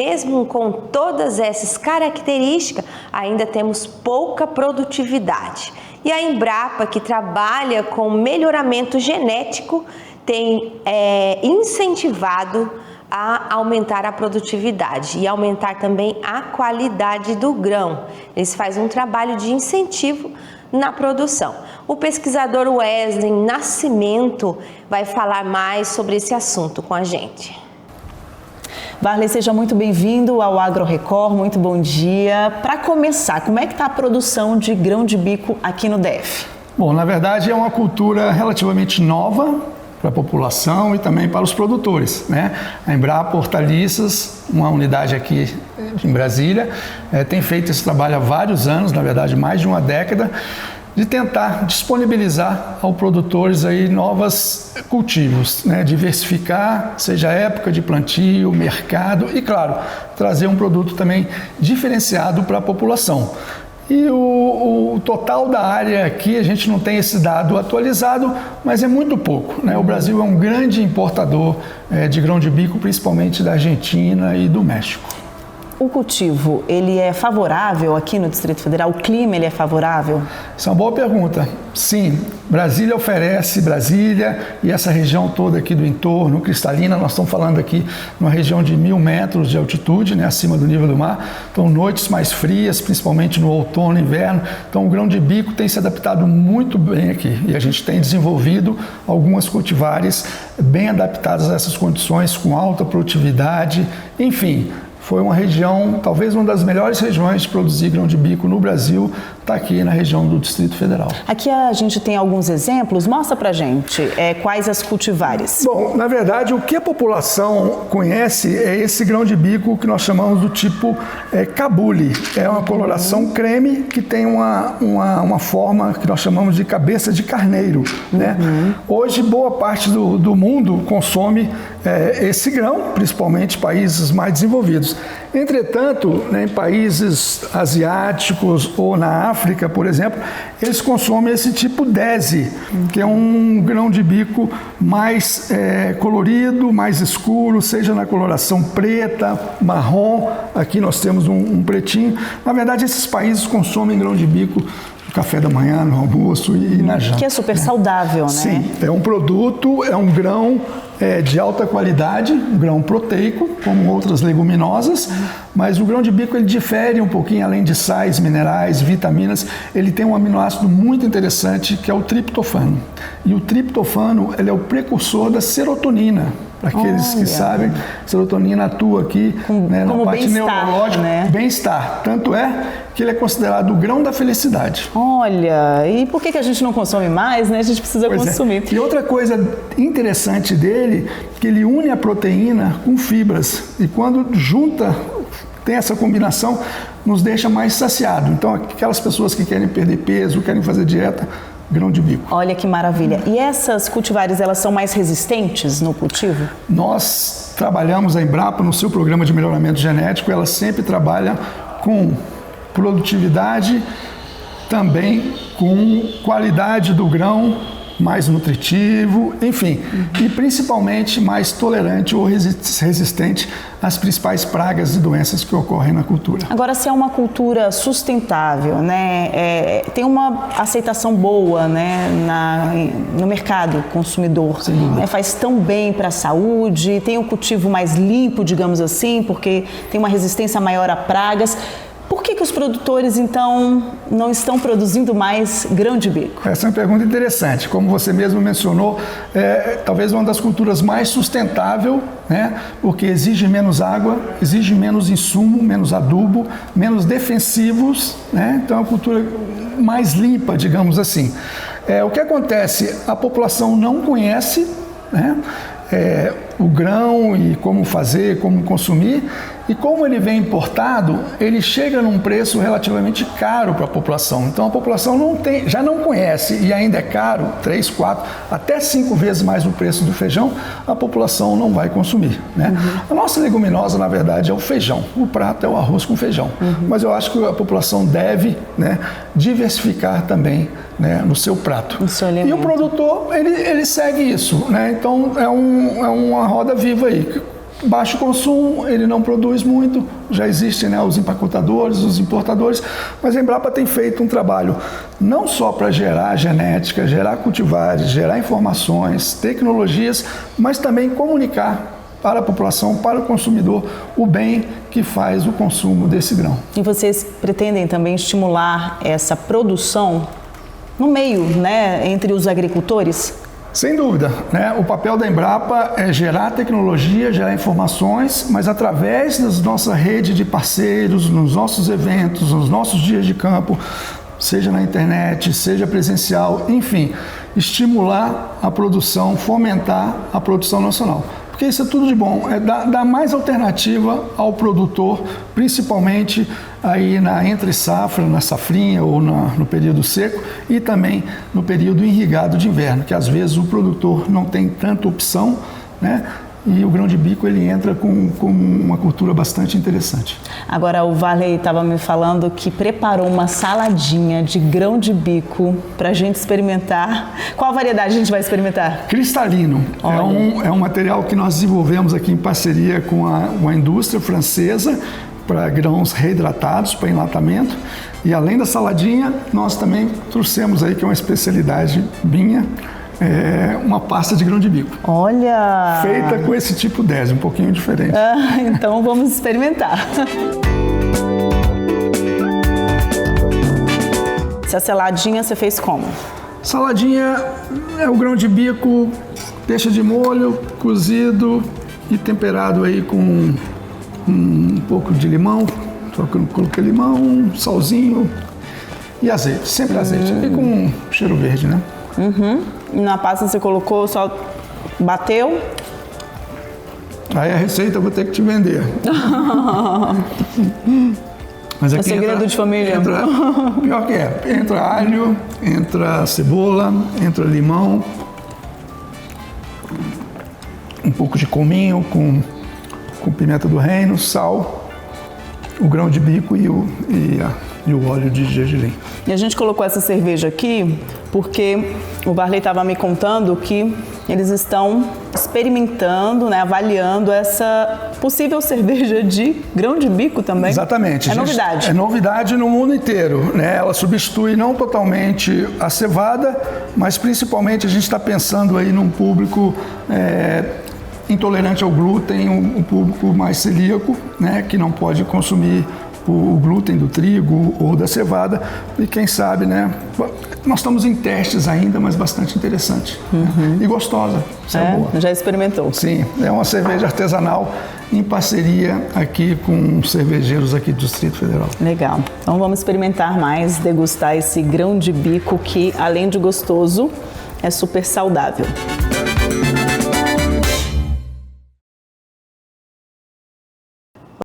Mesmo com todas essas características, ainda temos pouca produtividade. E a Embrapa, que trabalha com melhoramento genético, tem incentivado a aumentar a produtividade e aumentar também a qualidade do grão. Eles fazem um trabalho de incentivo na produção. O pesquisador Wesley Nascimento vai falar mais sobre esse assunto com a gente. Varley, seja muito bem-vindo ao Agro Record, muito bom dia. Para começar, como é que está a produção de grão de bico aqui no DF? Bom, na verdade é uma cultura relativamente nova para a população e também para os produtores, né? A Embrapa Hortaliças, uma unidade aqui em Brasília, tem feito esse trabalho há vários anos, na verdade mais de uma década, de tentar disponibilizar aos produtores aí novos cultivos, né? Diversificar, seja a época de plantio, mercado e, claro, trazer um produto também diferenciado para a população. E o total da área aqui, a gente não tem esse dado atualizado, mas é muito pouco, né? O Brasil é um grande importador de grão de bico, principalmente da Argentina e do México. O cultivo, ele é favorável aqui no Distrito Federal? O clima, ele é favorável? Essa é uma boa pergunta. Sim, Brasília e essa região toda aqui do entorno, Cristalina, nós estamos falando aqui numa região de 1.000 metros de altitude, né, acima do nível do mar. Então, noites mais frias, principalmente no outono e inverno. Então, o grão de bico tem se adaptado muito bem aqui. E a gente tem desenvolvido algumas cultivares bem adaptadas a essas condições, com alta produtividade, enfim. Foi uma região, talvez uma das melhores regiões de produzir grão de bico no Brasil, está aqui na região do Distrito Federal. Aqui a gente tem alguns exemplos, mostra pra gente quais as cultivares. Bom, na verdade, o que a população conhece é esse grão de bico que nós chamamos do tipo cabule. É uma coloração creme que tem uma forma que nós chamamos de cabeça de carneiro, né? Hoje, boa parte do mundo consome esse grão, principalmente países mais desenvolvidos. Entretanto, em países asiáticos ou na África, por exemplo, eles consomem esse tipo Desi, que é um grão de bico mais colorido, mais escuro, seja na coloração preta, marrom. Aqui nós temos um pretinho. Na verdade, esses países consomem grão de bico no café da manhã, no almoço e na janta. Que é super saudável, né? Sim, é um produto, é um grão de alta qualidade, um grão proteico, como outras leguminosas, mas o grão de bico ele difere um pouquinho, além de sais, minerais, vitaminas, ele tem um aminoácido muito interessante que é o triptofano. E o triptofano ele é o precursor da serotonina. Para aqueles que sabem, a serotonina atua aqui na parte neurológica, né? Bem-estar. Tanto é que ele é considerado o grão da felicidade. Olha, e por que a gente não consome mais, né? A gente precisa consumir. E outra coisa interessante dele, que ele une a proteína com fibras. E quando junta, tem essa combinação, nos deixa mais saciado. Então, aquelas pessoas que querem perder peso, querem fazer dieta, grão de bico. Olha que maravilha. E essas cultivares, elas são mais resistentes no cultivo? Nós trabalhamos, a Embrapa, no seu programa de melhoramento genético, ela sempre trabalha com produtividade, também com qualidade do grão, mais nutritivo, enfim, e principalmente mais tolerante ou resistente às principais pragas e doenças que ocorrem na cultura. Agora, se é uma cultura sustentável, né, tem uma aceitação boa, né, no mercado consumidor, né, faz tão bem para a saúde, tem um cultivo mais limpo, digamos assim, porque tem uma resistência maior a pragas. Por que os produtores, então, não estão produzindo mais grão de bico? Essa é uma pergunta interessante. Como você mesmo mencionou, talvez uma das culturas mais sustentável, né? Porque exige menos água, exige menos insumo, menos adubo, menos defensivos, né? Então é uma cultura mais limpa, digamos assim. O que acontece? A população não conhece, né? O grão e como fazer, como consumir, e como ele vem importado, ele chega num preço relativamente caro para a população. Então a população já não conhece e ainda é caro, 3, 4, até 5 vezes mais o preço do feijão, a população não vai consumir, né? A nossa leguminosa, na verdade, é o feijão. O prato é o arroz com feijão. Mas eu acho que a população deve, né, diversificar também, né, no seu prato. E o produtor, ele segue isso, né? Então é uma roda viva aí. baixo consumo, ele não produz muito, já existem, né, os empacotadores, os importadores, mas a Embrapa tem feito um trabalho não só para gerar genética, gerar cultivares, gerar informações, tecnologias, mas também comunicar para a população, para o consumidor, o bem que faz o consumo desse grão. E vocês pretendem também estimular essa produção no meio, né, entre os agricultores? Sem dúvida, né? O papel da Embrapa é gerar tecnologia, gerar informações, mas através da nossa rede de parceiros, nos nossos eventos, nos nossos dias de campo, seja na internet, seja presencial, enfim, estimular a produção, fomentar a produção nacional. Porque isso é tudo de bom, é dar mais alternativa ao produtor, principalmente aí na entre safra, na safrinha ou no período seco e também no período irrigado de inverno, que às vezes o produtor não tem tanta opção, né? E o grão de bico ele entra com uma cultura bastante interessante. Agora o Varley estava me falando que preparou uma saladinha de grão de bico para a gente experimentar. Qual variedade a gente vai experimentar? Cristalino. É um material que nós desenvolvemos aqui em parceria com uma indústria francesa para grãos reidratados, para enlatamento. E além da saladinha, nós também trouxemos aí, que é uma especialidade minha, uma pasta de grão de bico. Olha! Feita com esse tipo 10, um pouquinho diferente. Então vamos experimentar. Essa saladinha você fez como? Saladinha é o grão de bico, deixa de molho, cozido e temperado aí com um pouco de limão. Só que eu coloquei limão, salzinho e azeite, sempre azeite. E com cheiro verde, né? Uhum. Na pasta você colocou, só bateu? Aí a receita eu vou ter que te vender. Mas aqui é segredo de família. Pior que é. Entra alho, entra cebola, entra limão, um pouco de cominho com pimenta do reino, sal, o grão de bico e o óleo de gergelim. E a gente colocou essa cerveja aqui porque o Varley estava me contando que eles estão experimentando, né, avaliando essa possível cerveja de grão de bico também. Exatamente. É novidade. É novidade no mundo inteiro, né? Ela substitui não totalmente a cevada, mas principalmente a gente está pensando aí num público intolerante ao glúten, um público mais celíaco, né, que não pode consumir o glúten do trigo ou da cevada, e quem sabe, né, nós estamos em testes ainda, mas bastante interessante, né? E gostosa, boa. Já experimentou? Sim, é uma cerveja artesanal em parceria aqui com cervejeiros aqui do Distrito Federal. Legal, então vamos experimentar mais, degustar esse grão de bico que, além de gostoso, é super saudável.